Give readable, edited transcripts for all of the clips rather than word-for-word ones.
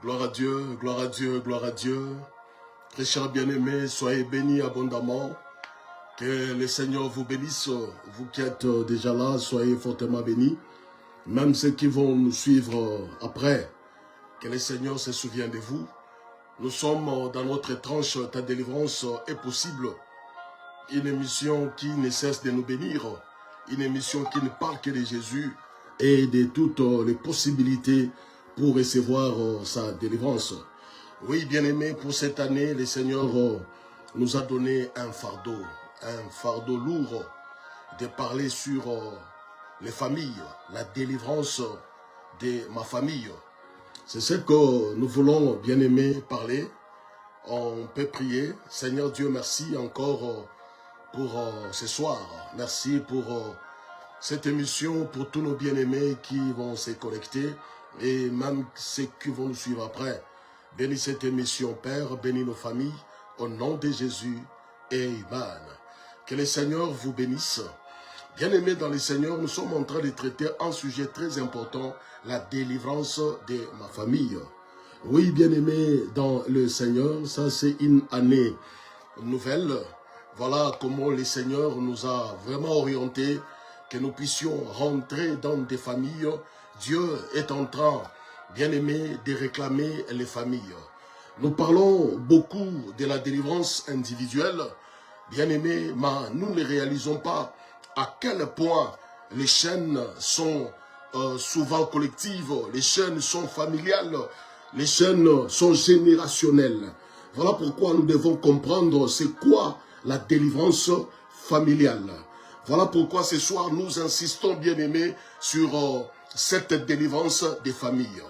Gloire à Dieu, gloire à Dieu, gloire à Dieu. Très chers bien-aimés, soyez bénis abondamment. Que le Seigneur vous bénisse. Vous qui êtes déjà là, soyez fortement bénis. Même ceux qui vont nous suivre après, que le Seigneur se souvienne de vous. Nous sommes dans notre tranche Ta délivrance est possible. Une émission qui ne cesse de nous bénir. Une émission qui ne parle que de Jésus et de toutes les possibilités pour recevoir sa délivrance. Oui, bien-aimés, pour cette année, le Seigneur nous a donné un fardeau lourd de parler sur les familles, la délivrance de ma famille. C'est ce que nous voulons, bien-aimés, parler. On peut prier. Seigneur Dieu, merci encore pour ce soir. Merci pour cette émission, pour tous nos bien-aimés qui vont se connecter et même ceux qui vont nous suivre après. Bénis cette émission, Père, bénis nos familles, au nom de Jésus. Amen. Que le Seigneur vous bénisse. Bien-aimés dans le Seigneur, nous sommes en train de traiter un sujet très important, la délivrance de ma famille. Oui, bien-aimés dans le Seigneur, ça c'est une année nouvelle. Voilà comment le Seigneur nous a vraiment orientés, que nous puissions rentrer dans des familles. Dieu est en train, bien-aimé, de réclamer les familles. Nous parlons beaucoup de la délivrance individuelle, bien-aimé, mais nous ne réalisons pas à quel point les chaînes sont souvent collectives, les chaînes sont familiales, les chaînes sont générationnelles. Voilà pourquoi nous devons comprendre c'est quoi la délivrance familiale. Voilà pourquoi ce soir nous insistons, bien-aimés, sur cette délivrance des familles.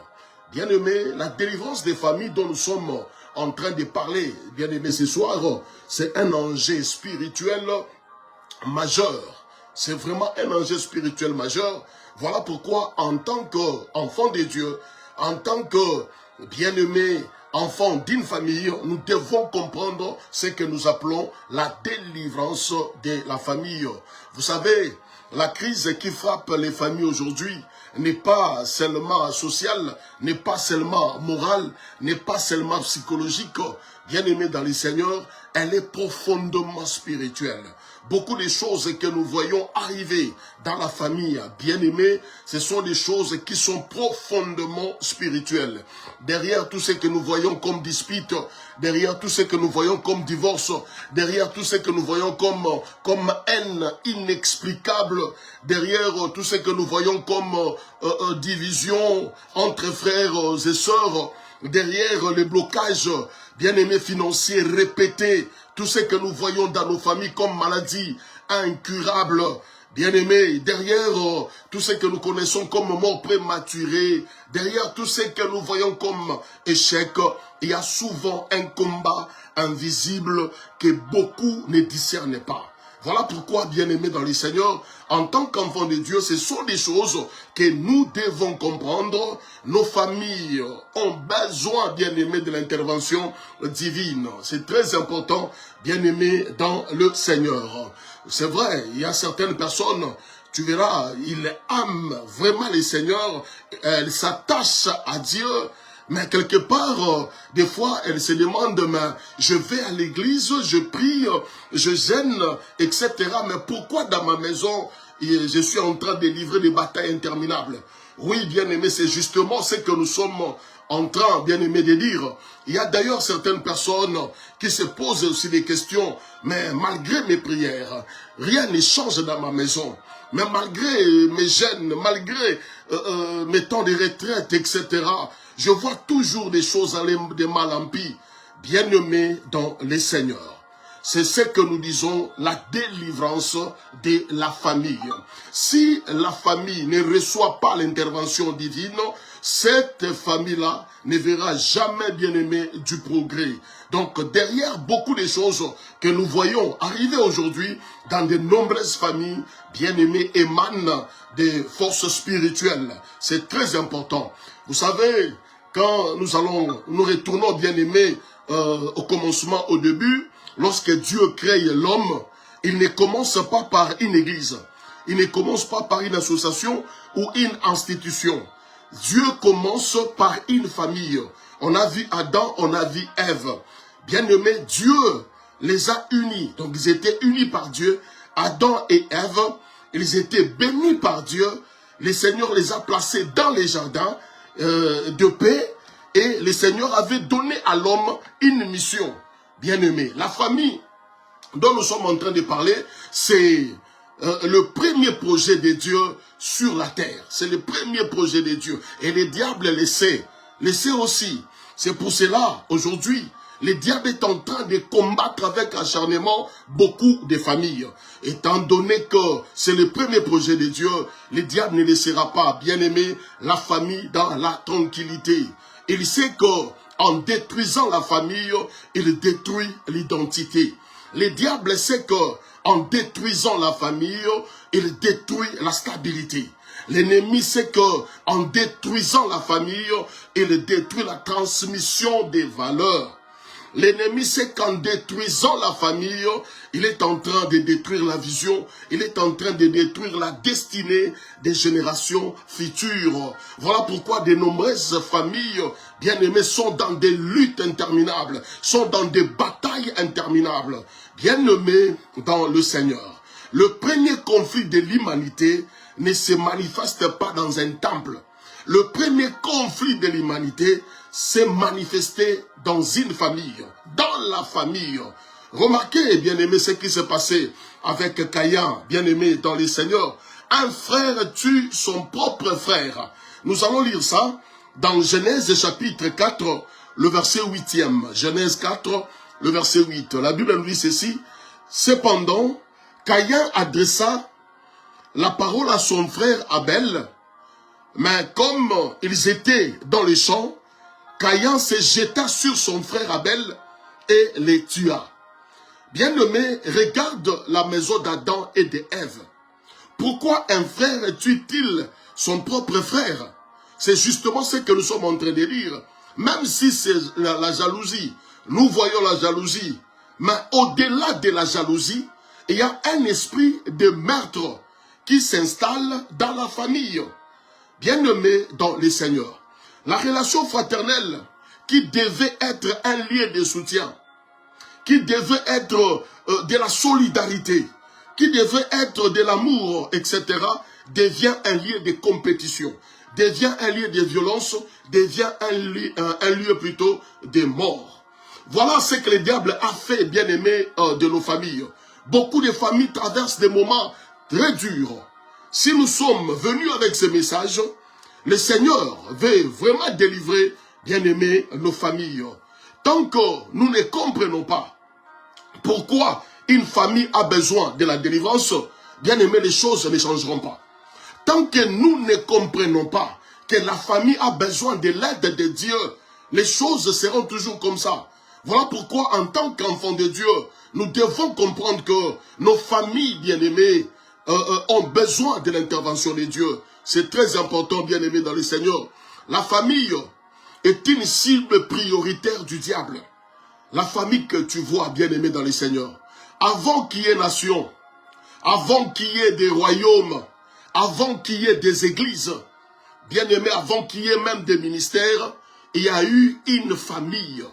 Bien-aimés, la délivrance des familles dont nous sommes en train de parler, bien-aimés, ce soir, c'est un enjeu spirituel majeur. C'est vraiment un enjeu spirituel majeur. Voilà pourquoi, en tant qu'enfant de Dieu, en tant que bien-aimé, enfant d'une famille, nous devons comprendre ce que nous appelons la délivrance de la famille. Vous savez, la crise qui frappe les familles aujourd'hui n'est pas seulement sociale, n'est pas seulement morale, n'est pas seulement psychologique. Bien-aimé dans le Seigneur, elle est profondément spirituelle. Beaucoup de choses que nous voyons arriver dans la famille, bien-aimés, ce sont des choses qui sont profondément spirituelles. Derrière tout ce que nous voyons comme dispute, derrière tout ce que nous voyons comme divorce, derrière tout ce que nous voyons comme haine inexplicable, derrière tout ce que nous voyons comme division entre frères et sœurs, derrière les blocages, bien-aimés, financiers répétés, tout ce que nous voyons dans nos familles comme maladie incurable, bien-aimés, derrière tout ce que nous connaissons comme mort prématurée, derrière tout ce que nous voyons comme échec, il y a souvent un combat invisible que beaucoup ne discernent pas. Voilà pourquoi, bien-aimés dans le Seigneur, en tant qu'enfants de Dieu, ce sont des choses que nous devons comprendre. Nos familles ont besoin, bien-aimés, de l'intervention divine. C'est très important, bien-aimés dans le Seigneur. C'est vrai, il y a certaines personnes, tu verras, ils aiment vraiment le Seigneur, elles s'attachent à Dieu. Mais quelque part, des fois, elle se demande, mais je vais à l'église, je prie, je gêne, etc. Mais pourquoi dans ma maison, je suis en train de livrer des batailles interminables? Oui, bien-aimé, c'est justement ce que nous sommes en train, bien-aimé, de dire. Il y a d'ailleurs certaines personnes qui se posent aussi des questions, mais malgré mes prières, rien ne change dans ma maison. Mais malgré mes gênes, malgré mes temps de retraite, etc., je vois toujours des choses aller de mal en pis. Bien-aimés dans les seigneurs. C'est ce que nous disons, la délivrance de la famille. Si la famille ne reçoit pas l'intervention divine, cette famille-là ne verra jamais, bien-aimé, du progrès. Donc, derrière beaucoup de choses que nous voyons arriver aujourd'hui dans de nombreuses familles, bien-aimées, émanent des forces spirituelles. C'est très important. Vous savez, quand nous retournons, bien-aimés, au commencement, au début, lorsque Dieu crée l'homme, il ne commence pas par une église. Il ne commence pas par une association ou une institution. Dieu commence par une famille. On a vu Adam, on a vu Ève. Bien-aimés, Dieu les a unis. Donc ils étaient unis par Dieu. Adam et Ève, ils étaient bénis par Dieu. Le Seigneur les a placés dans les jardins de paix. Et le Seigneur avait donné à l'homme une mission. Bien-aimés, la famille dont nous sommes en train de parler, c'est le premier projet de Dieu sur la terre. C'est le premier projet de Dieu. Et le diable le sait aussi. C'est pour cela, aujourd'hui, le diable est en train de combattre avec acharnement beaucoup de familles. Étant donné que c'est le premier projet de Dieu, le diable ne laissera pas, bien-aimé, la famille dans la tranquillité. Il sait qu'en détruisant la famille, il détruit l'identité. Le diable sait qu'en détruisant la famille, il détruit la stabilité. L'ennemi sait qu'en détruisant la famille, il détruit la transmission des valeurs. L'ennemi sait qu'en détruisant la famille, il est en train de détruire la vision, il est en train de détruire la destinée des générations futures. Voilà pourquoi de nombreuses familles bien-aimées sont dans des luttes interminables, sont dans des batailles interminables. Bien-aimés dans le Seigneur, le premier conflit de l'humanité ne se manifeste pas dans un temple. Le premier conflit de l'humanité s'est manifesté dans une famille, dans la famille. Remarquez, bien-aimé, ce qui s'est passé avec Caïn, bien-aimé dans le Seigneur. Un frère tue son propre frère. Nous allons lire ça dans Genèse chapitre 4, le verset 8e. Genèse 4, le verset 8. La Bible nous dit ceci. Cependant, Caïn adressa la parole à son frère Abel, mais comme ils étaient dans les champs, Caïn se jeta sur son frère Abel et les tua. Bien-aimé, regarde la maison d'Adam et d'Ève. Pourquoi un frère tue-t-il son propre frère? C'est justement ce que nous sommes en train de lire. Même si c'est la jalousie, nous voyons la jalousie. Mais au-delà de la jalousie, il y a un esprit de meurtre qui s'installe dans la famille. Bien-aimé dans le Seigneur, la relation fraternelle qui devait être un lien de soutien, qui devait être de la solidarité, qui devait être de l'amour, etc., devient un lieu de compétition, devient un lieu de violence, devient un lieu plutôt de mort. Voilà ce que le diable a fait, bien-aimé, de nos familles. Beaucoup de familles traversent des moments très durs. Si nous sommes venus avec ce message, le Seigneur veut vraiment délivrer, bien-aimés, nos familles. Tant que nous ne comprenons pas pourquoi une famille a besoin de la délivrance, bien-aimés, les choses ne changeront pas. Tant que nous ne comprenons pas que la famille a besoin de l'aide de Dieu, les choses seront toujours comme ça. Voilà pourquoi, en tant qu'enfants de Dieu, nous devons comprendre que nos familles, bien-aimées, ont besoin de l'intervention de Dieu. C'est très important, bien-aimé dans le Seigneur. La famille est une cible prioritaire du diable. La famille que tu vois, bien-aimé dans le Seigneur. Avant qu'il y ait nation, avant qu'il y ait des royaumes, avant qu'il y ait des églises, bien-aimé, avant qu'il y ait même des ministères, il y a eu une famille.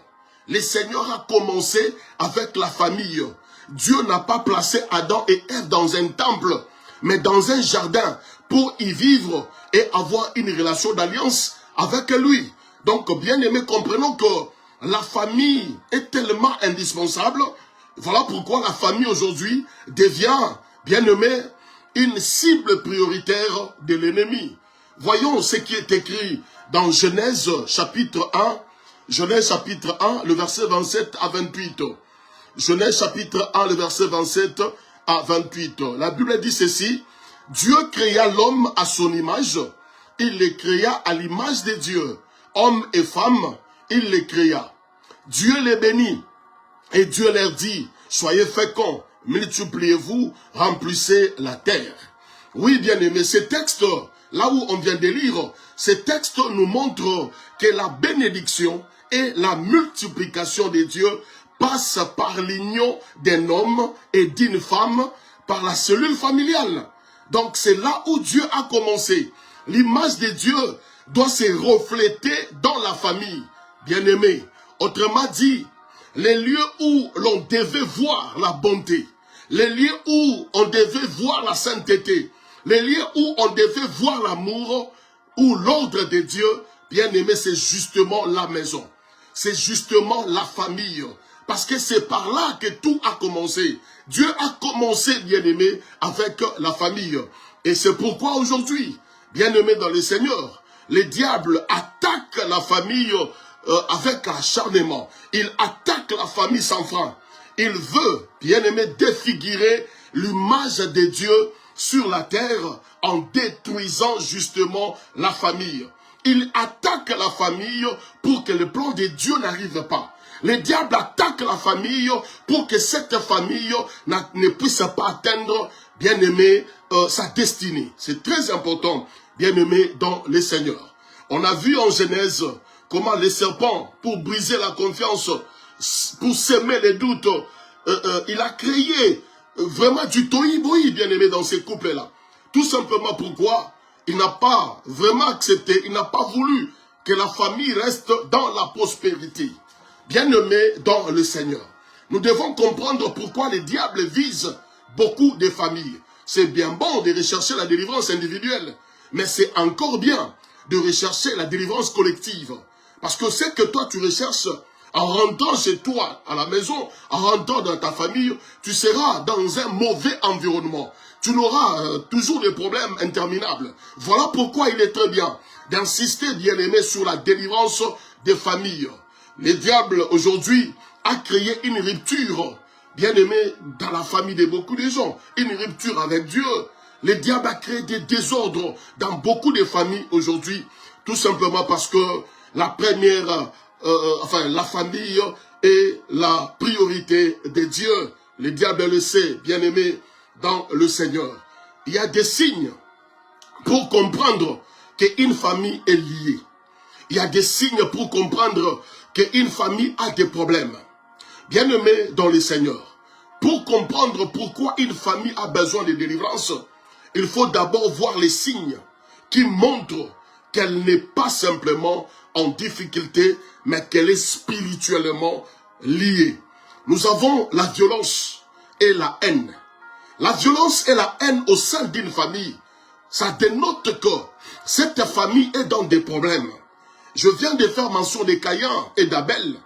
Le Seigneur a commencé avec la famille. Dieu n'a pas placé Adam et Ève dans un temple, mais dans un jardin pour y vivre et avoir une relation d'alliance avec lui. Donc, bien aimé, comprenons que la famille est tellement indispensable. Voilà pourquoi la famille aujourd'hui devient, bien aimé, une cible prioritaire de l'ennemi. Voyons ce qui est écrit dans Genèse chapitre 1, Genèse chapitre 1, le verset 27 à 28. Genèse chapitre 1, le verset 27 à 28. La Bible dit ceci. Dieu créa l'homme à son image. Il les créa à l'image de Dieu. Hommes et femmes, il les créa. Dieu les bénit. Et Dieu leur dit, soyez féconds, multipliez-vous, remplissez la terre. Oui, bien aimé, ce texte, là où on vient de lire, ce texte nous montre que la bénédiction et la multiplication de Dieu passe par l'union d'un homme et d'une femme, par la cellule familiale. Donc c'est là où Dieu a commencé. L'image de Dieu doit se refléter dans la famille, bien-aimé. Autrement dit, les lieux où l'on devait voir la bonté, les lieux où on devait voir la sainteté, les lieux où on devait voir l'amour, ou l'ordre de Dieu, bien-aimé, c'est justement la maison. C'est justement la famille. Parce que c'est par là que tout a commencé. Dieu a commencé, bien-aimé, avec la famille. Et c'est pourquoi aujourd'hui, bien-aimé dans le Seigneur, le diable attaque la famille avec acharnement. Il attaque la famille sans frein. Il veut, bien-aimé, défigurer l'image de Dieu sur la terre en détruisant justement la famille. Il attaque la famille pour que le plan de Dieu n'arrive pas. Le diable attaque la famille pour que cette famille ne puisse pas atteindre, bien-aimé, sa destinée. C'est très important, bien-aimé, dans le Seigneur. On a vu en Genèse comment les serpents, pour briser la confiance, pour semer les doutes, il a créé vraiment du tohu-bohu, bien-aimé, dans ces couples-là. Tout simplement pourquoi il n'a pas vraiment accepté, il n'a pas voulu que la famille reste dans la prospérité. Bien-aimé dans le Seigneur, nous devons comprendre pourquoi le diable vise beaucoup de familles. C'est bien bon de rechercher la délivrance individuelle, mais c'est encore bien de rechercher la délivrance collective. Parce que ce que toi tu recherches, en rentrant chez toi, à la maison, en rentrant dans ta famille, tu seras dans un mauvais environnement. Tu n'auras toujours des problèmes interminables. Voilà pourquoi il est très bien d'insister, bien-aimé, sur la délivrance des familles. Le diable, aujourd'hui, a créé une rupture, bien-aimé, dans la famille de beaucoup de gens. Une rupture avec Dieu. Le diable a créé des désordres dans beaucoup de familles aujourd'hui. Tout simplement parce que la première... la famille est la priorité de Dieu. Le diable le sait, bien-aimé, dans le Seigneur. Il y a des signes pour comprendre qu'une famille est liée. Il y a des signes pour comprendre qu'une famille a des problèmes. Bien-aimé dans le Seigneur, pour comprendre pourquoi une famille a besoin de délivrance, il faut d'abord voir les signes qui montrent qu'elle n'est pas simplement en difficulté, mais qu'elle est spirituellement liée. Nous avons la violence et la haine. La violence et la haine au sein d'une famille, ça dénote que cette famille est dans des problèmes. Je viens de faire mention de Caïn et d'Abel.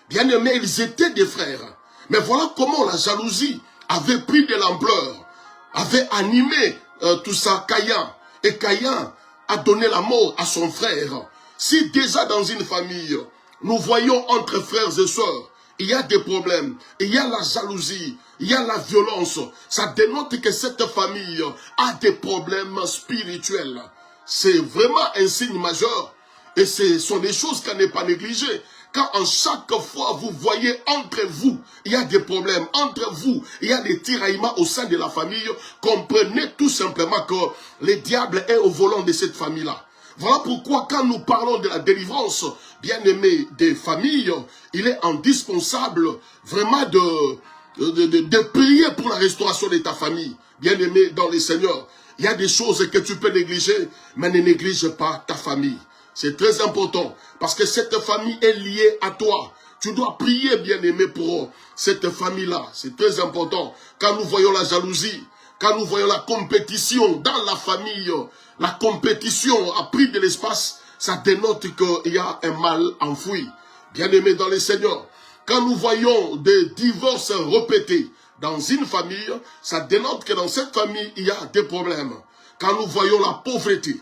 Bien aimés, ils étaient des frères. Mais voilà comment la jalousie avait pris de l'ampleur, avait animé tout ça, Caïn. Et Caïn a donné la mort à son frère. Si déjà dans une famille, nous voyons entre frères et sœurs, il y a des problèmes, il y a la jalousie, il y a la violence, ça dénote que cette famille a des problèmes spirituels. C'est vraiment un signe majeur et ce sont des choses qu'on n'est pas négligées. Quand en chaque fois vous voyez entre vous, il y a des problèmes, entre vous, il y a des tiraillements au sein de la famille, comprenez tout simplement que le diable est au volant de cette famille-là. Voilà pourquoi quand nous parlons de la délivrance, bien-aimé, des familles, il est indispensable vraiment de prier pour la restauration de ta famille. Bien-aimé dans le Seigneur, il y a des choses que tu peux négliger, mais ne néglige pas ta famille. C'est très important, parce que cette famille est liée à toi. Tu dois prier, bien-aimé, pour cette famille-là. C'est très important. Quand nous voyons la jalousie, quand nous voyons la compétition dans la famille, la compétition a pris de l'espace, ça dénote qu'il y a un mal enfoui. Bien-aimé dans le Seigneur, quand nous voyons des divorces répétés dans une famille, ça dénote que dans cette famille, il y a des problèmes. Quand nous voyons la pauvreté,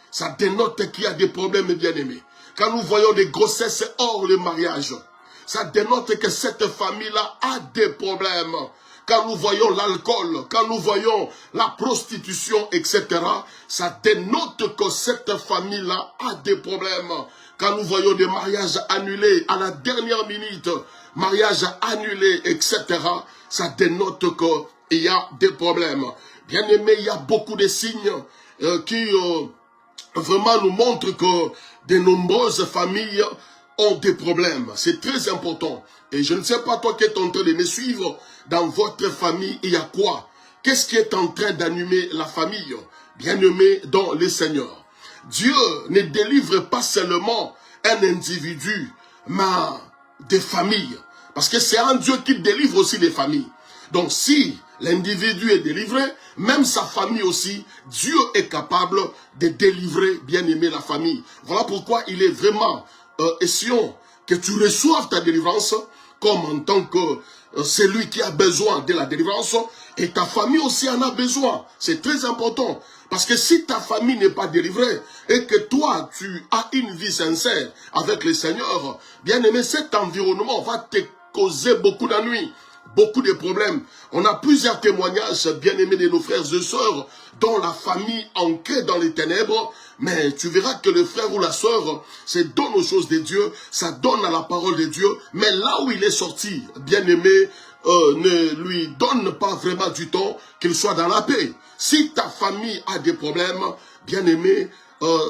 ça dénote qu'il y a des problèmes, bien-aimés. Quand nous voyons des grossesses hors le mariage, ça dénote que cette famille-là a des problèmes. Quand nous voyons l'alcool, quand nous voyons la prostitution, etc., ça dénote que cette famille-là a des problèmes. Quand nous voyons des mariages annulés à la dernière minute, mariages annulés, etc., ça dénote qu'il y a des problèmes. Bien aimé, il y a beaucoup de signes qui vraiment nous montrent que de nombreuses familles ont des problèmes. C'est très important. Et je ne sais pas toi qui es en train de me suivre, dans votre famille, il y a quoi? Qu'est-ce qui est en train d'animer la famille? Bien-aimé dans le Seigneur. Dieu ne délivre pas seulement un individu, mais des familles. Parce que c'est un Dieu qui délivre aussi des familles. Donc si l'individu est délivré, même sa famille aussi, Dieu est capable de délivrer, bien aimé, la famille. Voilà pourquoi il est vraiment essentiel que tu reçoives ta délivrance comme en tant que celui qui a besoin de la délivrance, et ta famille aussi en a besoin. C'est très important. Parce que si ta famille n'est pas délivrée et que toi, tu as une vie sincère avec le Seigneur, bien aimé, cet environnement va te causer beaucoup d'ennuis, beaucoup de problèmes. On a plusieurs témoignages, bien aimés, de nos frères et sœurs, dont la famille ancrée dans les ténèbres, mais tu verras que le frère ou la sœur se donne aux choses de Dieu, ça donne à la parole de Dieu, mais là où il est sorti, bien aimé, ne lui donne pas vraiment du temps qu'il soit dans la paix. Si ta famille a des problèmes, bien aimé,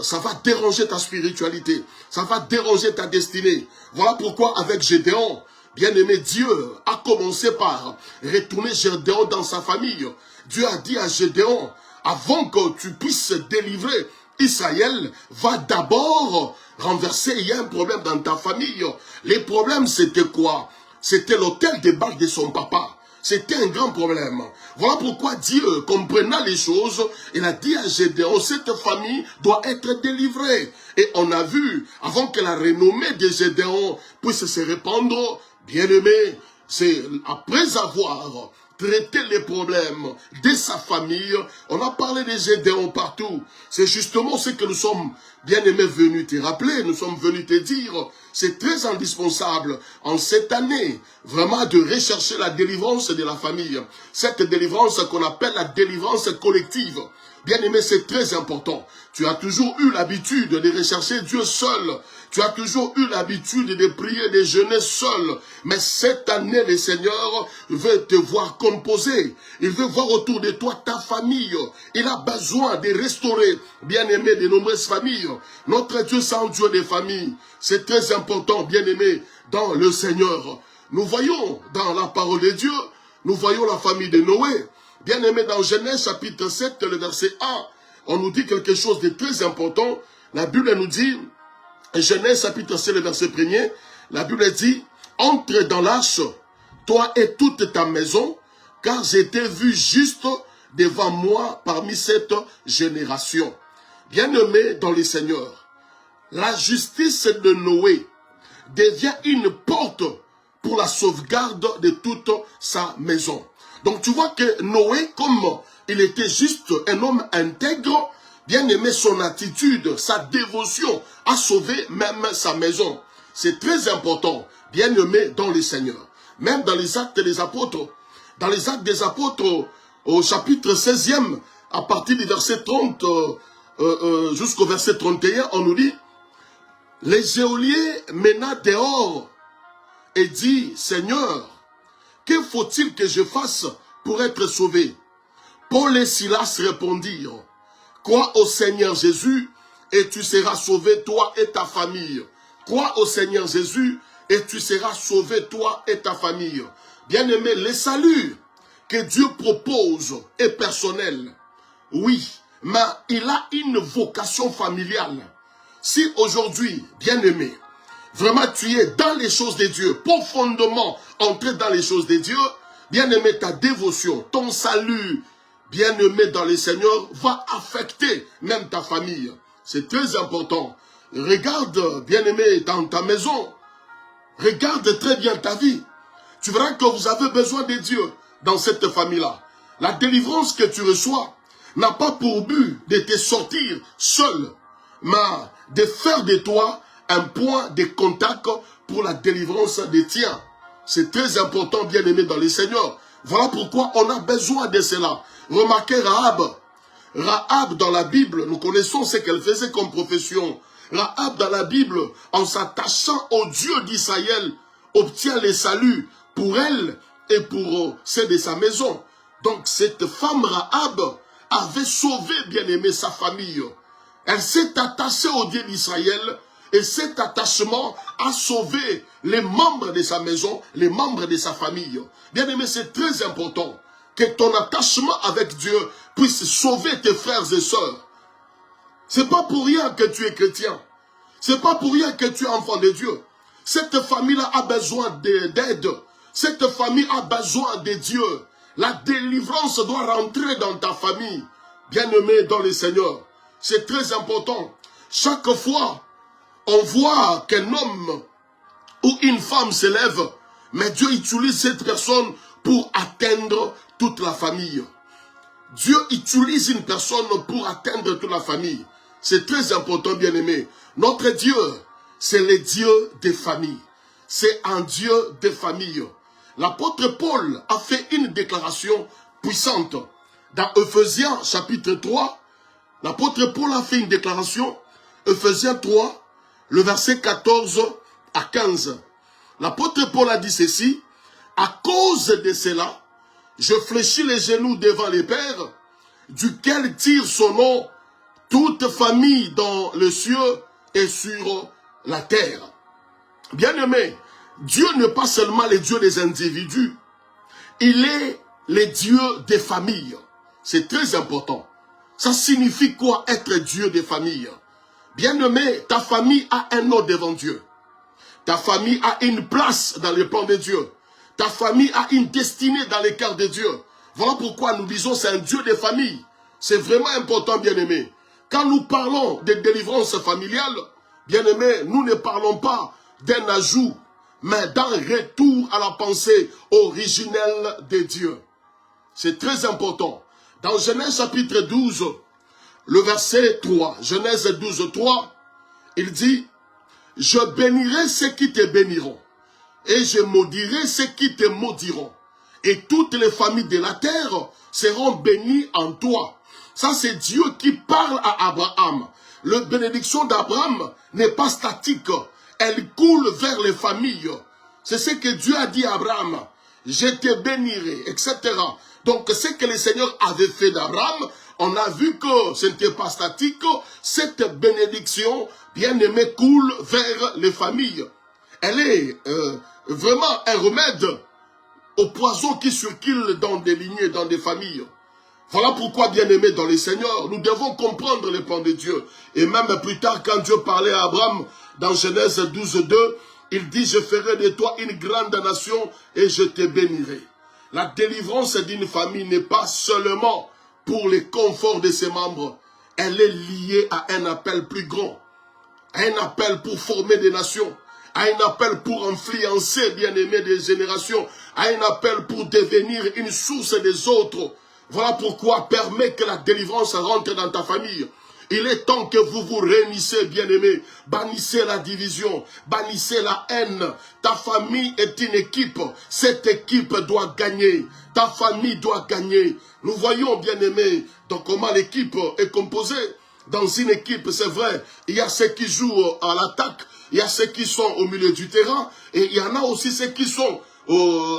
ça va déranger ta spiritualité, ça va déranger ta destinée. Voilà pourquoi avec Gédéon, bien aimé, Dieu a commencé par retourner Gédéon dans sa famille. Dieu a dit à Gédéon, avant que tu puisses délivrer Israël, va d'abord renverser, il y a un problème dans ta famille. Les problèmes c'était quoi? C'était l'hôtel de Baal de son papa. C'était un grand problème. Voilà pourquoi Dieu, comprenant les choses, il a dit à Gédéon, cette famille doit être délivrée. Et on a vu, avant que la renommée de Gédéon puisse se répandre, bien aimé, c'est après avoir traité les problèmes de sa famille, on a parlé de Gédéon partout. C'est justement ce que nous sommes, bien aimés, venus te rappeler, nous sommes venus te dire. C'est très indispensable en cette année, vraiment de rechercher la délivrance de la famille. Cette délivrance qu'on appelle la délivrance collective. Bien aimé, c'est très important. Tu as toujours eu l'habitude de rechercher Dieu seul. Tu as toujours eu l'habitude de prier, de jeûner seul. Mais cette année, le Seigneur veut te voir composer. Il veut voir autour de toi ta famille. Il a besoin de restaurer, bien aimé, de nombreuses familles. Notre Dieu, c'est un Dieu des familles. C'est très important, bien aimé, dans le Seigneur. Nous voyons dans la parole de Dieu, nous voyons la famille de Noé. Bien aimé, dans Genèse chapitre 7, le verset 1, on nous dit quelque chose de très important. La Bible nous dit, Genèse chapitre 7, le verset 1er, la Bible dit, entre dans l'arche, toi et toute ta maison, car j'ai été vu juste devant moi parmi cette génération. Bien aimé dans le Seigneur, la justice de Noé devient une porte pour la sauvegarde de toute sa maison. Donc tu vois que Noé, comme il était juste un homme intègre, bien aimé, son attitude, sa dévotion a sauvé même sa maison. C'est très important, bien aimé dans le Seigneur. Même dans les actes des apôtres, dans les actes des apôtres, au chapitre 16e, à partir du verset 30 jusqu'au verset 31, on nous dit, les geôliers mena dehors et dit, Seigneur, que faut-il que je fasse pour être sauvé? Paul et Silas répondirent, crois au Seigneur Jésus et tu seras sauvé, toi et ta famille. Crois au Seigneur Jésus et tu seras sauvé, toi et ta famille. Bien-aimé, le salut que Dieu propose est personnel. Oui, mais il a une vocation familiale. Si aujourd'hui, bien-aimé, vraiment tu es dans les choses de Dieu, profondément entré dans les choses de Dieu, bien-aimé, ta dévotion, ton salut, bien-aimé dans le Seigneur, va affecter même ta famille. C'est très important. Regarde, bien-aimé, dans ta maison. Regarde très bien ta vie. Tu verras que vous avez besoin de Dieu dans cette famille-là. La délivrance que tu reçois n'a pas pour but de te sortir seul, mais de faire de toi un point de contact pour la délivrance des tiens. C'est très important, bien-aimé dans le Seigneur. Voilà pourquoi on a besoin de cela. Remarquez Rahab. Rahab dans la Bible, nous connaissons ce qu'elle faisait comme profession. Rahab dans la Bible, en s'attachant au Dieu d'Israël, obtient le salut pour elle et pour ceux de sa maison. Donc cette femme Rahab avait sauvé, bien-aimé, sa famille. Elle s'est attachée au Dieu d'Israël et cet attachement a sauvé les membres de sa maison, les membres de sa famille. Bien-aimé, c'est très important que ton attachement avec Dieu puisse sauver tes frères et sœurs. C'est pas pour rien que tu es chrétien. C'est pas pour rien que tu es enfant de Dieu. Cette famille-là a besoin d'aide. Cette famille a besoin de Dieu. La délivrance doit rentrer dans ta famille. Bien-aimé dans le Seigneur. C'est très important. Chaque fois, on voit qu'un homme ou une femme s'élève, mais Dieu utilise cette personne pour atteindre toute la famille. Dieu utilise une personne pour atteindre toute la famille. C'est très important, bien-aimé. Notre Dieu, c'est le Dieu des familles. C'est un Dieu des familles. L'apôtre Paul a fait une déclaration puissante. Dans Ephésiens chapitre 3, l'apôtre Paul a fait une déclaration. Ephésiens 3, le verset 14 à 15. L'apôtre Paul a dit ceci. À cause de cela, je fléchis les genoux devant les pères, duquel tire son nom toute famille dans le ciel et sur la terre. Bien-aimé, Dieu n'est pas seulement le Dieu des individus, il est le Dieu des familles. C'est très important. Ça signifie quoi être Dieu des familles? Bien-aimé, ta famille a un nom devant Dieu. Ta famille a une place dans le plan de Dieu. Ta famille a une destinée dans le cœur de Dieu. Voilà pourquoi nous disons c'est un Dieu des familles. C'est vraiment important, bien-aimé. Quand nous parlons de délivrance familiale, bien-aimé, nous ne parlons pas d'un ajout, mais d'un retour à la pensée originelle de Dieu. C'est très important. Dans Genèse chapitre 12, le verset 3, Genèse 12, 3, il dit, « Je bénirai ceux qui te béniront, et je maudirai ceux qui te maudiront. Et toutes les familles de la terre seront bénies en toi. » Ça, c'est Dieu qui parle à Abraham. La bénédiction d'Abraham n'est pas statique. Elle coule vers les familles. C'est ce que Dieu a dit à Abraham. Je te bénirai, etc. Donc, ce que le Seigneur avait fait d'Abraham, on a vu que ce n'était pas statique. Cette bénédiction, bien aimée, coule vers les familles. Elle est vraiment un remède au poison qui circule dans des lignées, dans des familles. Voilà pourquoi, bien-aimés dans les Seigneurs, nous devons comprendre les plans de Dieu. Et même plus tard, quand Dieu parlait à Abraham, dans Genèse 12, 2, il dit, « Je ferai de toi une grande nation et je te bénirai. » La délivrance d'une famille n'est pas seulement pour le confort de ses membres. Elle est liée à un appel plus grand, à un appel pour former des nations, à un appel pour influencer, bien-aimés, des générations, à un appel pour devenir une source des autres. Voilà pourquoi permet que la délivrance rentre dans ta famille. Il est temps que vous vous réunissez, bien-aimés. Bannissez la division, bannissez la haine. Ta famille est une équipe. Cette équipe doit gagner. Ta famille doit gagner. Nous voyons, bien-aimés, donc comment l'équipe est composée. Dans une équipe, c'est vrai, il y a ceux qui jouent à l'attaque, il y a ceux qui sont au milieu du terrain, et il y en a aussi ceux qui sont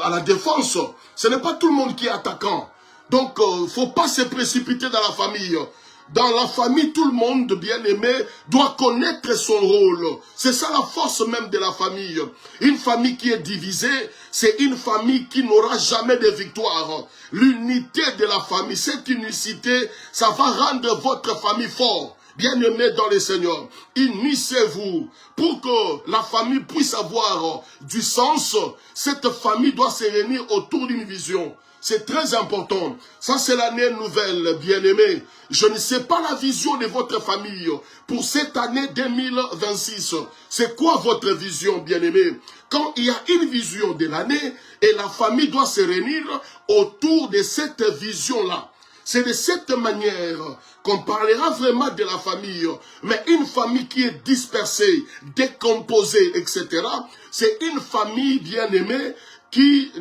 à la défense. Ce n'est pas tout le monde qui est attaquant. Donc, il ne faut pas se précipiter dans la famille. Dans la famille, tout le monde, bien-aimé, doit connaître son rôle. C'est ça la force même de la famille. Une famille qui est divisée, c'est une famille qui n'aura jamais de victoire. L'unité de la famille, cette unicité, ça va rendre votre famille forte. Bien-aimés dans le Seigneur, unissez-vous pour que la famille puisse avoir du sens. Cette famille doit se réunir autour d'une vision. C'est très important. Ça, c'est l'année nouvelle, bien-aimés. Je ne sais pas la vision de votre famille pour cette année 2026. C'est quoi votre vision, bien-aimés? Quand il y a une vision de l'année et la famille doit se réunir autour de cette vision-là. C'est de cette manière qu'on parlera vraiment de la famille. Mais une famille qui est dispersée, décomposée, etc., c'est une famille, bien-aimée, qui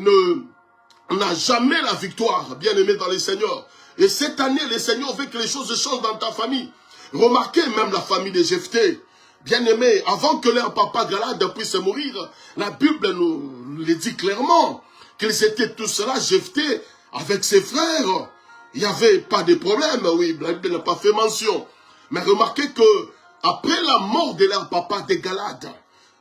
n'a jamais la victoire, bien-aimé dans le Seigneur. Et cette année, le Seigneur veut que les choses changent dans ta famille. Remarquez même la famille de Jephthé. Bien-aimé, avant que leur papa Galad puisse mourir, la Bible nous le dit clairement, qu'ils étaient tous là, Jephthé, avec ses frères. Il n'y avait pas de problème, oui, la Bible n'a pas fait mention. Mais remarquez que, après la mort de leur papa de Galad,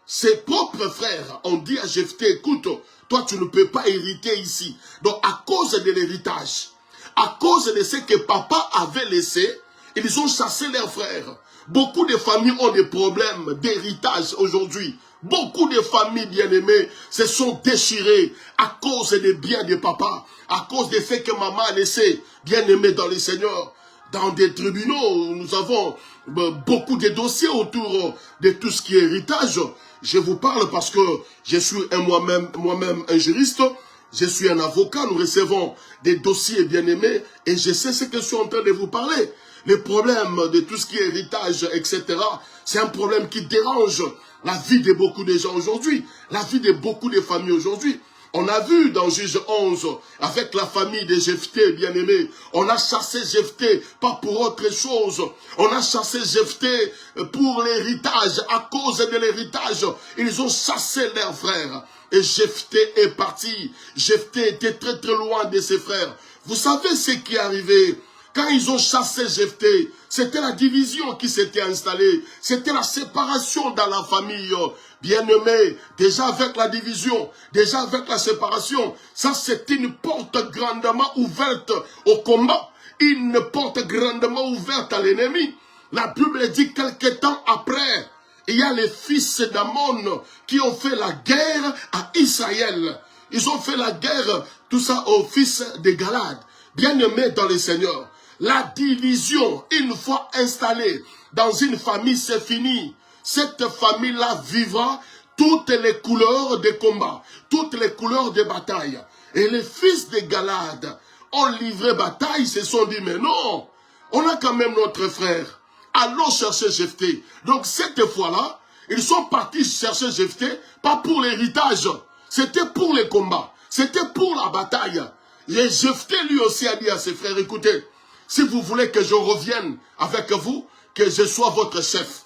ses propres frères ont dit à Jephthé, écoute, toi tu ne peux pas hériter ici. Donc à cause de l'héritage, à cause de ce que papa avait laissé, Ils ont chassé leurs frères. Beaucoup de familles ont des problèmes d'héritage aujourd'hui. Beaucoup de familles bien-aimées se sont déchirées à cause des biens de papa, à cause des faits que maman a laissés, bien-aimés dans le Seigneur. Dans des tribunaux, nous avons beaucoup de dossiers autour de tout ce qui est héritage. Je vous parle parce que je suis moi-même un juriste, je suis un avocat, nous recevons des dossiers bien-aimés et je sais ce que je suis en train de vous parler. Les problèmes de tout ce qui est héritage, etc., c'est un problème qui dérange la vie de beaucoup de gens aujourd'hui, la vie de beaucoup de familles aujourd'hui. On a vu dans Juge 11, avec la famille de Jephthé, bien-aimé, on a chassé Jephthé, pas pour autre chose. On a chassé Jephthé pour l'héritage, à cause de l'héritage. Ils ont chassé leurs frères. Et Jephthé est parti. Jephthé était très très loin de ses frères. Vous savez ce qui est arrivé? Quand ils ont chassé Jephthé, c'était la division qui s'était installée. C'était la séparation dans la famille. Bien-aimé, déjà avec la division, déjà avec la séparation, ça c'est une porte grandement ouverte au combat. Une porte grandement ouverte à l'ennemi. La Bible dit quelque temps après, il y a les fils d'Amon qui ont fait la guerre à Israël. Ils ont fait la guerre, tout ça aux fils de Galad. Bien-aimé dans le Seigneur. La division, une fois installée dans une famille, c'est fini. Cette famille-là vivra toutes les couleurs de combat, toutes les couleurs de bataille. Et les fils de Galad ont livré bataille, se sont dit, mais non, on a quand même notre frère. Allons chercher Jephthé. Donc cette fois-là, ils sont partis chercher Jephthé, pas pour l'héritage, c'était pour les combats, c'était pour la bataille. Et Jephthé lui aussi a dit à ses frères, écoutez, si vous voulez que je revienne avec vous, que je sois votre chef.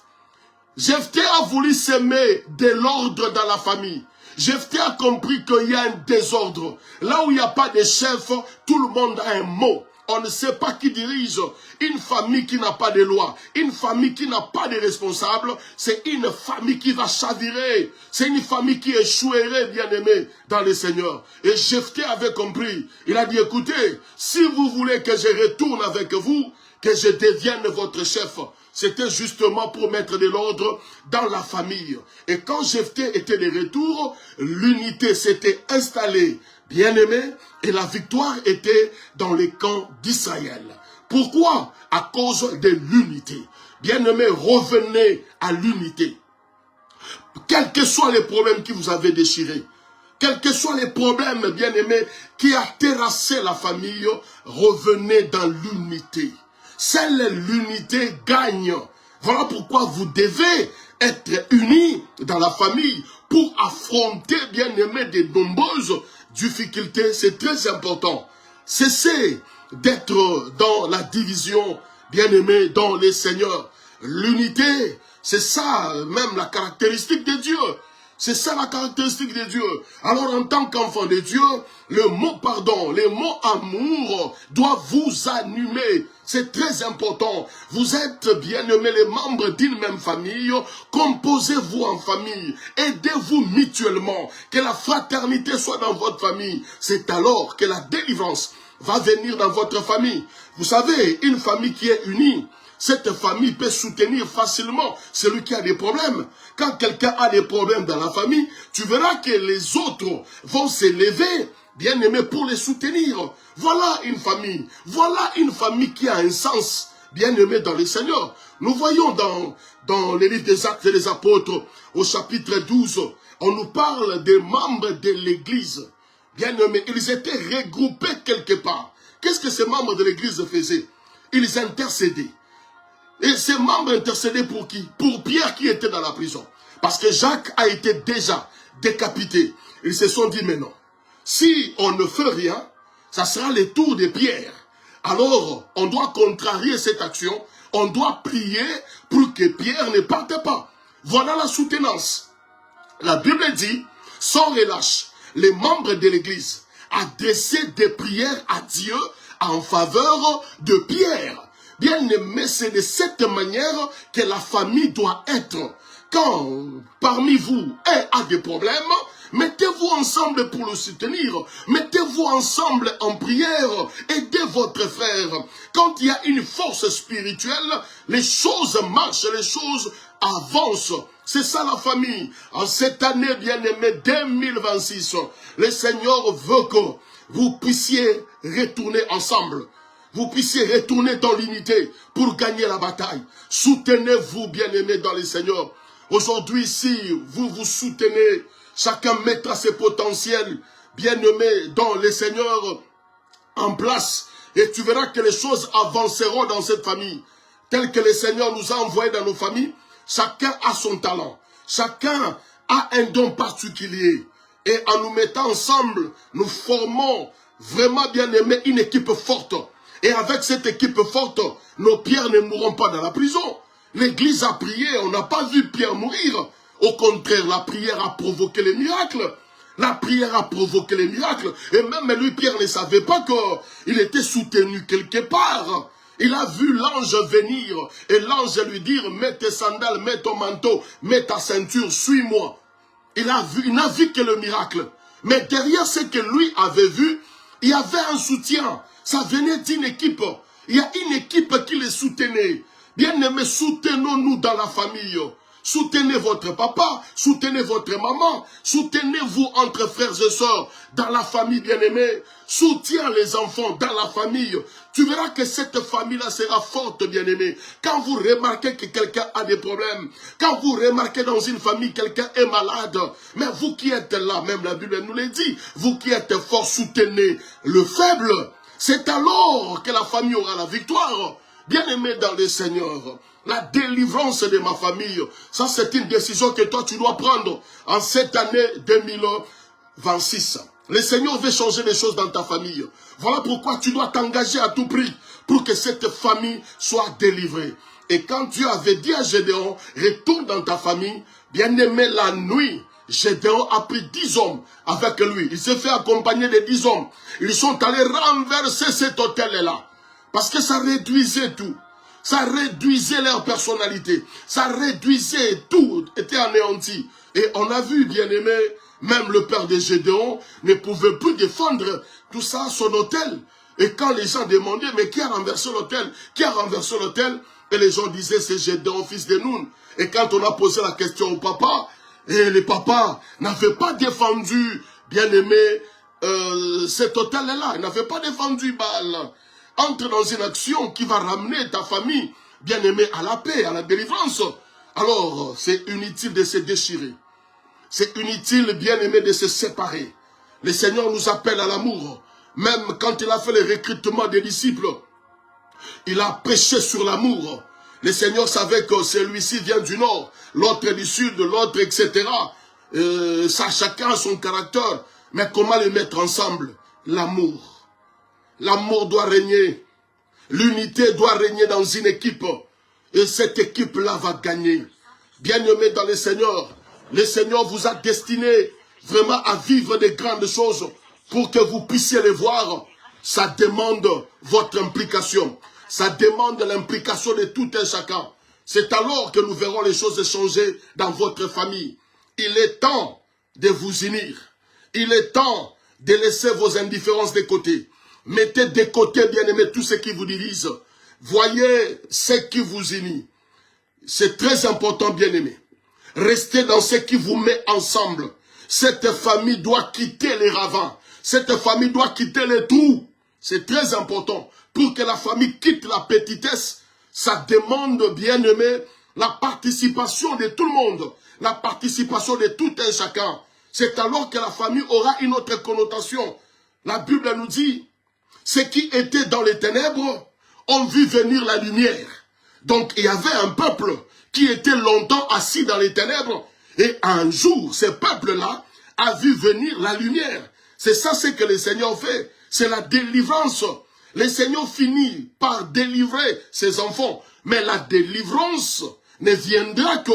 Jephthé a voulu semer de l'ordre dans la famille. Jephthé a compris qu'il y a un désordre. Là où il n'y a pas de chef, tout le monde a un mot. On ne sait pas qui dirige. Une famille qui n'a pas de loi, une famille qui n'a pas de responsable, c'est une famille qui va chavirer. C'est une famille qui échouerait, bien-aimé, dans le Seigneur. Et Jephthé avait compris. Il a dit, écoutez, si vous voulez que je retourne avec vous, que je devienne votre chef, c'était justement pour mettre de l'ordre dans la famille. Et quand Jephthé était de retour, l'unité s'était installée, bien-aimé, et la victoire était dans les camps d'Israël. Pourquoi? À cause de l'unité. Bien-aimé, revenez à l'unité. Quels que soient les problèmes qui vous avez déchirés, quels que soient les problèmes, bien-aimés, qui a terrassé la famille, revenez dans l'unité. Seule l'unité gagne. Voilà pourquoi vous devez être unis dans la famille pour affronter, bien-aimés, de nombreuses difficultés. C'est très important. Cessez d'être dans la division, bien-aimés, dans les seigneurs. L'unité, c'est ça même la caractéristique de Dieu. C'est ça la caractéristique de Dieu. Alors en tant qu'enfant de Dieu, le mot pardon, le mot amour doit vous animer. C'est très important. Vous êtes bien-aimés les membres d'une même famille. Composez-vous en famille. Aidez-vous mutuellement. Que la fraternité soit dans votre famille. C'est alors que la délivrance va venir dans votre famille. Vous savez, une famille qui est unie, cette famille peut soutenir facilement celui qui a des problèmes. Quand quelqu'un a des problèmes dans la famille, tu verras que les autres vont s'élever, bien aimé, pour les soutenir. Voilà une famille. Voilà une famille qui a un sens, bien aimé dans le Seigneur. Nous voyons dans les livres des Actes des Apôtres, au chapitre 12, on nous parle des membres de l'Église. Bien aimé, ils étaient regroupés quelque part. Qu'est-ce que ces membres de l'Église faisaient? Ils intercédaient. Et ces membres intercédaient pour qui? Pour Pierre qui était dans la prison. Parce que Jacques a été déjà décapité. Ils se sont dit, mais non, si on ne fait rien, ça sera le tour de Pierre. Alors, on doit contrarier cette action. On doit prier pour que Pierre ne parte pas. Voilà la soutenance. La Bible dit, sans relâche, les membres de l'Église adressaient des prières à Dieu en faveur de Pierre. Bien aimé, c'est de cette manière que la famille doit être. Quand parmi vous un a des problèmes, Mettez-vous ensemble pour le soutenir. Mettez-vous ensemble en prière. Aidez votre frère. Quand il y a une force spirituelle, les choses marchent, les choses avancent. C'est ça la famille. En cette année bien-aimée 2026, le Seigneur veut que vous puissiez retourner ensemble. Vous puissiez retourner dans l'unité pour gagner la bataille. Soutenez-vous, bien-aimés dans le Seigneur. Aujourd'hui, si vous vous soutenez, chacun mettra ses potentiels, bien-aimés dans le Seigneur, en place. Et tu verras que les choses avanceront dans cette famille. Tel que le Seigneur nous a envoyés dans nos familles, chacun a son talent. Chacun a un don particulier. Et en nous mettant ensemble, nous formons vraiment, bien-aimés, une équipe forte. Et avec cette équipe forte, nos pierres ne mourront pas dans la prison. L'église a prié, on n'a pas vu Pierre mourir. Au contraire, la prière a provoqué les miracles. La prière a provoqué les miracles. Et même lui, Pierre ne savait pas qu'il était soutenu quelque part. Il a vu l'ange venir. Et l'ange lui dire, mets tes sandales, mets ton manteau, mets ta ceinture, suis-moi. Il n'a vu que le miracle. Mais derrière ce que lui avait vu, il y avait un soutien. Ça venait d'une équipe. Il y a une équipe qui les soutenait. Bien-aimés, soutenons-nous dans la famille. Soutenez votre papa, soutenez votre maman, soutenez-vous entre frères et sœurs dans la famille, bien-aimés. Soutiens les enfants dans la famille. Tu verras que cette famille-là sera forte, bien-aimés. Quand vous remarquez que quelqu'un a des problèmes, quand vous remarquez dans une famille quelqu'un est malade, mais vous qui êtes là, même la Bible nous le dit, vous qui êtes fort, soutenez le faible. C'est alors que la famille aura la victoire. Bien-aimé dans le Seigneur, la délivrance de ma famille, ça c'est une décision que toi tu dois prendre en cette année 2026. Le Seigneur veut changer les choses dans ta famille. Voilà pourquoi tu dois t'engager à tout prix pour que cette famille soit délivrée. Et quand Dieu avait dit à Gédéon, retourne dans ta famille, bien-aimé, la nuit, Gédéon a pris 10 hommes avec lui. Il s'est fait accompagner de 10 hommes. Ils sont allés renverser cet hôtel-là. Parce que ça réduisait tout. Ça réduisait leur personnalité. Ça réduisait tout. Était anéanti. Et on a vu, bien-aimé, même le père de Gédéon ne pouvait plus défendre tout ça, son hôtel. Et quand les gens demandaient, mais qui a renversé l'hôtel? Qui a renversé l'hôtel? Et les gens disaient, c'est Gédéon, fils de Noun. Et quand on a posé la question au papa, et le papa n'avait pas défendu, bien-aimé, cet hôtel-là. Il n'avait pas défendu Baal. Entre dans une action qui va ramener ta famille, bien-aimée, à la paix, à la délivrance. Alors, c'est inutile de se déchirer. C'est inutile, bien-aimé, de se séparer. Le Seigneur nous appelle à l'amour. Même quand il a fait le recrutement des disciples, il a prêché sur l'amour. Le Seigneur savait que celui-ci vient du nord, l'autre du sud, l'autre, etc. Ça, chacun a son caractère. Mais comment les mettre ensemble? L'amour. L'amour doit régner. L'unité doit régner dans une équipe. Et cette équipe-là va gagner. Bien-aimés dans le Seigneur vous a destiné vraiment à vivre des grandes choses pour que vous puissiez les voir. Ça demande votre implication. Ça demande l'implication de tout un chacun. C'est alors que nous verrons les choses changer dans votre famille. Il est temps de vous unir. Il est temps de laisser vos indifférences de côté. Mettez de côté, bien-aimés, tout ce qui vous divise. Voyez ce qui vous unit. C'est très important, bien-aimés. Restez dans ce qui vous met ensemble. Cette famille doit quitter les ravins. Cette famille doit quitter les trous. C'est très important. Pour que la famille quitte la petitesse, ça demande, bien-aimés, la participation de tout le monde. La participation de tout un chacun. C'est alors que la famille aura une autre connotation. La Bible nous dit, ceux qui étaient dans les ténèbres ont vu venir la lumière. Donc il y avait un peuple qui était longtemps assis dans les ténèbres. Et un jour, ce peuple-là a vu venir la lumière. C'est ça ce que le Seigneur fait. C'est la délivrance. Le Seigneur finit par délivrer ses enfants. Mais la délivrance ne viendra que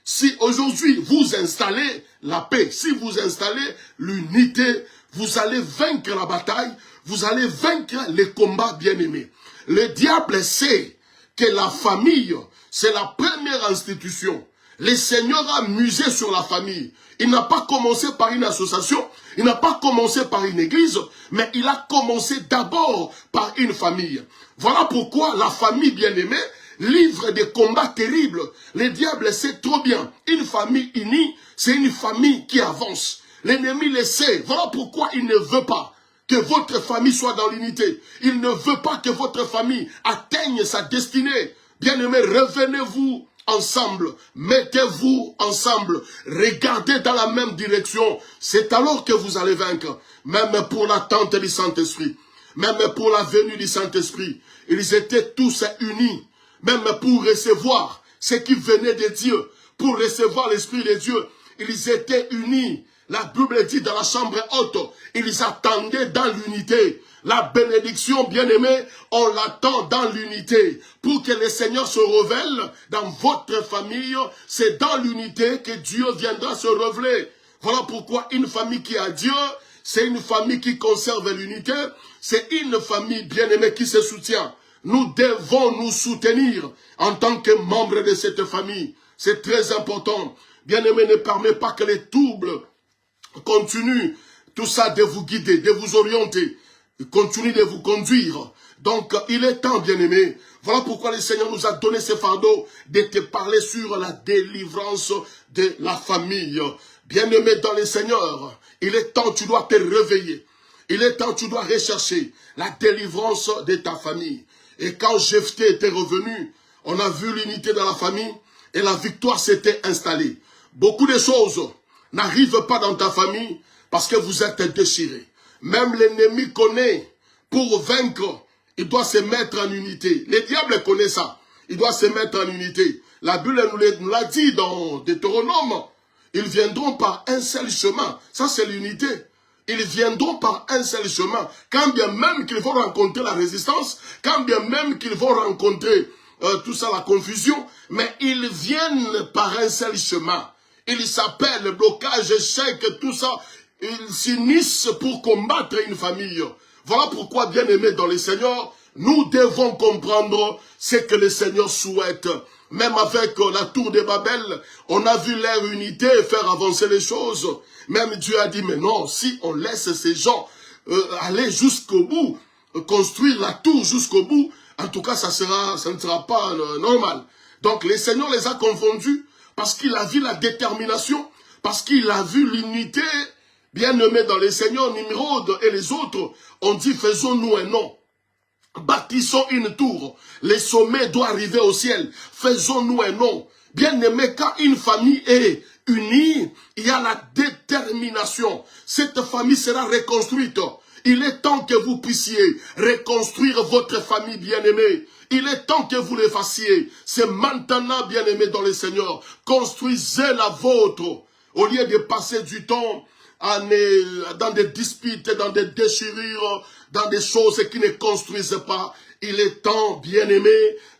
si aujourd'hui vous installez la paix, si vous installez l'unité, vous allez vaincre la bataille, vous allez vaincre les combats bien-aimés. Le diable sait que la famille, c'est la première institution. Le Seigneur a musé sur la famille. Il n'a pas commencé par une association, il n'a pas commencé par une église, mais il a commencé d'abord par une famille. Voilà pourquoi la famille bien-aimée livre des combats terribles. Le diable sait trop bien. Une famille unie, c'est une famille qui avance. L'ennemi le sait. Voilà pourquoi il ne veut pas que votre famille soit dans l'unité. Il ne veut pas que votre famille atteigne sa destinée. Bien-aimés, revenez-vous ensemble, mettez-vous ensemble, regardez dans la même direction. C'est alors que vous allez vaincre. Même pour l'attente du Saint-Esprit, même pour la venue du Saint-Esprit, ils étaient tous unis. Même pour recevoir ce qui venait de Dieu, pour recevoir l'Esprit de Dieu, ils étaient unis. La Bible dit dans la chambre haute, ils attendaient dans l'unité. La bénédiction, bien-aimée, on l'attend dans l'unité. Pour que le Seigneur se révèle dans votre famille, c'est dans l'unité que Dieu viendra se révéler. Voilà pourquoi une famille qui a Dieu, c'est une famille qui conserve l'unité, c'est une famille bien-aimée qui se soutient. Nous devons nous soutenir en tant que membres de cette famille. C'est très important. Bien-aimé, ne permet pas que les troubles continuent, tout ça, de vous guider, de vous orienter. Continue de vous conduire. Donc, il est temps, bien-aimé. Voilà pourquoi le Seigneur nous a donné ce fardeau de te parler sur la délivrance de la famille. Bien-aimé dans le Seigneur, il est temps, tu dois te réveiller. Il est temps, tu dois rechercher la délivrance de ta famille. Et quand Jephthé était revenu, on a vu l'unité dans la famille et la victoire s'était installée. Beaucoup de choses n'arrivent pas dans ta famille parce que vous êtes déchirés. Même l'ennemi connaît, pour vaincre, il doit se mettre en unité. Le diable connaît ça. Il doit se mettre en unité. La Bible nous l'a dit dans Deutéronome. Ils viendront par un seul chemin. Ça, c'est l'unité. Ils viendront par un seul chemin. Quand bien même qu'ils vont rencontrer la résistance, quand bien même qu'ils vont rencontrer tout ça, la confusion, mais ils viennent par un seul chemin. Ils s'appellent blocage, échec, tout ça. Ils s'unissent pour combattre une famille. Voilà pourquoi, bien-aimés dans le Seigneur, nous devons comprendre ce que le Seigneur souhaite. Même avec la tour de Babel, on a vu leur unité faire avancer les choses. Même Dieu a dit, mais non, si on laisse ces gens aller jusqu'au bout, construire la tour jusqu'au bout, en tout cas, ça ne sera pas normal. Donc, le Seigneur les a confondus parce qu'il a vu la détermination, parce qu'il a vu l'unité. Bien-aimés dans le Seigneur, Nimrod et les autres ont dit, faisons-nous un nom. Bâtissons une tour. Le sommet doit arriver au ciel. Faisons-nous un nom. Bien-aimés, quand une famille est unie, il y a la détermination. Cette famille sera reconstruite. Il est temps que vous puissiez reconstruire votre famille bien-aimée. Il est temps que vous le fassiez. C'est maintenant, bien-aimés dans le Seigneur. Construisez la vôtre. Au lieu de passer du temps dans des disputes, dans des déchirures, dans des choses qui ne construisent pas. Il est temps, bien-aimé,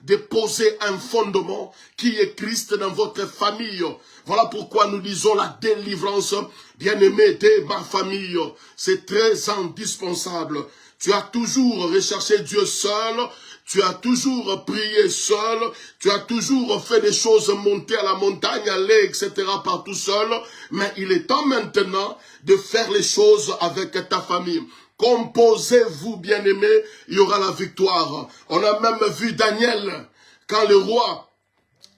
de poser un fondement qui est Christ dans votre famille. Voilà pourquoi nous disons la délivrance, bien-aimé, de ma famille. C'est très indispensable. Tu as toujours recherché Dieu seul. Tu as toujours prié seul, tu as toujours fait des choses, monter à la montagne, aller, etc. partout seul. Mais il est temps maintenant de faire les choses avec ta famille. Composez-vous, bien-aimés, il y aura la victoire. On a même vu Daniel, quand le roi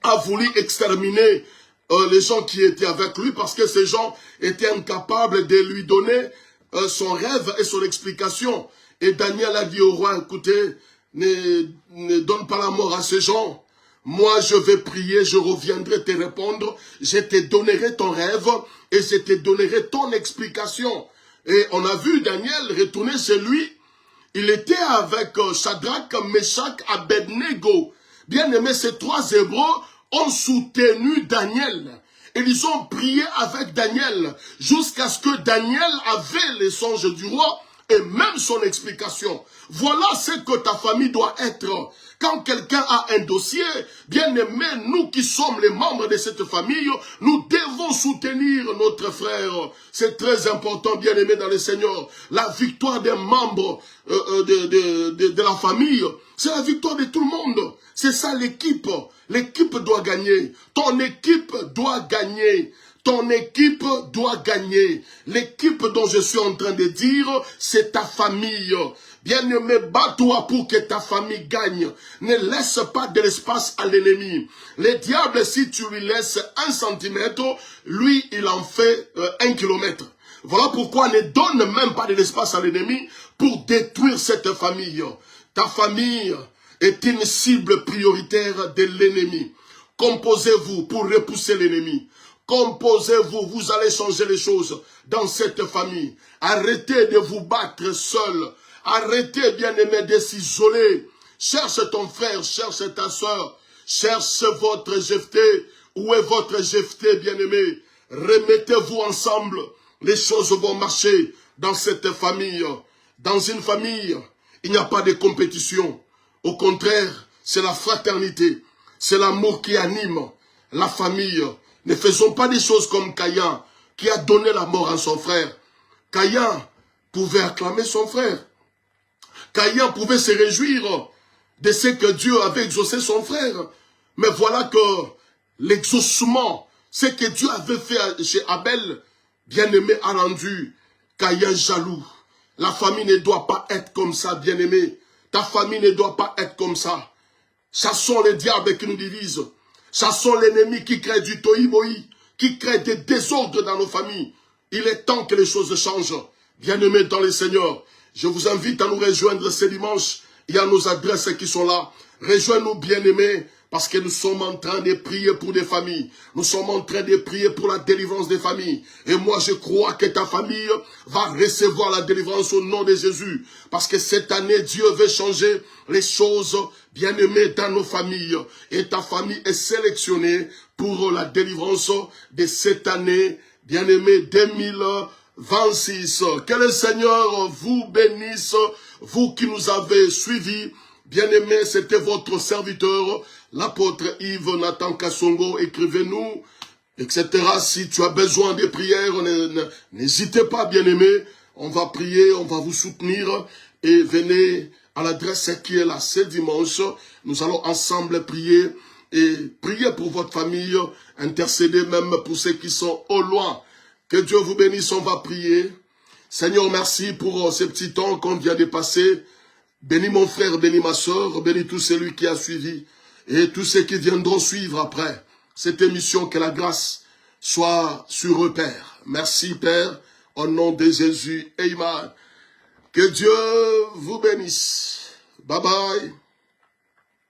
a voulu exterminer les gens qui étaient avec lui, parce que ces gens étaient incapables de lui donner son rêve et son explication. Et Daniel a dit au roi, écoutez, ne donne pas la mort à ces gens. Moi, je vais prier, je reviendrai te répondre. Je te donnerai ton rêve et je te donnerai ton explication. Et on a vu Daniel retourner chez lui. Il était avec Shadrach, Meshach, Abednego. Bien aimé, ces trois Hébreux ont soutenu Daniel. Et ils ont prié avec Daniel jusqu'à ce que Daniel avait les songes du roi et même son explication. Voilà ce que ta famille doit être. Quand quelqu'un a un dossier, bien aimé, nous qui sommes les membres de cette famille, nous devons soutenir notre frère. C'est très important, bien aimé dans le Seigneur. La victoire des membres de la famille, c'est la victoire de tout le monde. C'est ça l'équipe. L'équipe doit gagner. Ton équipe doit gagner. Ton équipe doit gagner. L'équipe dont je suis en train de dire, c'est ta famille. Bien-aimé, bats-toi pour que ta famille gagne. Ne laisse pas de l'espace à l'ennemi. Le diable, si tu lui laisses 1 centimètre, lui, il en fait 1 kilomètre. Voilà pourquoi ne donne même pas de l'espace à l'ennemi pour détruire cette famille. Ta famille est une cible prioritaire de l'ennemi. Composez-vous pour repousser l'ennemi. Composez-vous, vous allez changer les choses dans cette famille. Arrêtez de vous battre seul. Arrêtez, bien-aimé, de s'isoler. Cherche ton frère, cherche ta soeur. Cherche votre Jephthé. Où est votre Jephthé, bien-aimé? Remettez-vous ensemble. Les choses vont marcher dans cette famille. Dans une famille, il n'y a pas de compétition. Au contraire, c'est la fraternité. C'est l'amour qui anime la famille. Ne faisons pas des choses comme Caïn, qui a donné la mort à son frère. Caïn pouvait acclamer son frère. Caïn pouvait se réjouir de ce que Dieu avait exaucé son frère. Mais voilà que l'exaucement, ce que Dieu avait fait chez Abel, bien-aimé, a rendu Caïn jaloux. La famille ne doit pas être comme ça, bien-aimé. Ta famille ne doit pas être comme ça. Chassons les diables qui nous divisent. Chassons l'ennemi qui crée du tohi-bohi, qui crée des désordres dans nos familles. Il est temps que les choses changent. Bien-aimés dans le Seigneur, je vous invite à nous rejoindre ce dimanche. Il y a nos adresses qui sont là. Rejoignez-nous, bien-aimés, parce que nous sommes en train de prier pour des familles. Nous sommes en train de prier pour la délivrance des familles. Et moi, je crois que ta famille va recevoir la délivrance au nom de Jésus. Parce que cette année, Dieu veut changer les choses, bien-aimés, dans nos familles. Et ta famille est sélectionnée pour la délivrance de cette année, bien-aimés, 2026. Que le Seigneur vous bénisse, vous qui nous avez suivis. Bien-aimés, c'était votre serviteur, l'apôtre Yves Nathan Kassongo. Écrivez-nous, etc. Si tu as besoin de prières, n'hésitez pas, bien-aimés. On va prier, on va vous soutenir. Et venez à l'adresse qui est là ce dimanche. Nous allons ensemble prier. Et prier pour votre famille. Intercéder même pour ceux qui sont au loin. Que Dieu vous bénisse, on va prier. Seigneur, merci pour ce petit temps qu'on vient de passer. Bénis mon frère, bénis ma soeur, bénis tout celui qui a suivi et tous ceux qui viendront suivre après cette émission. Que la grâce soit sur eux, Père. Merci, Père, au nom de Jésus. Amen. Que Dieu vous bénisse. Bye bye.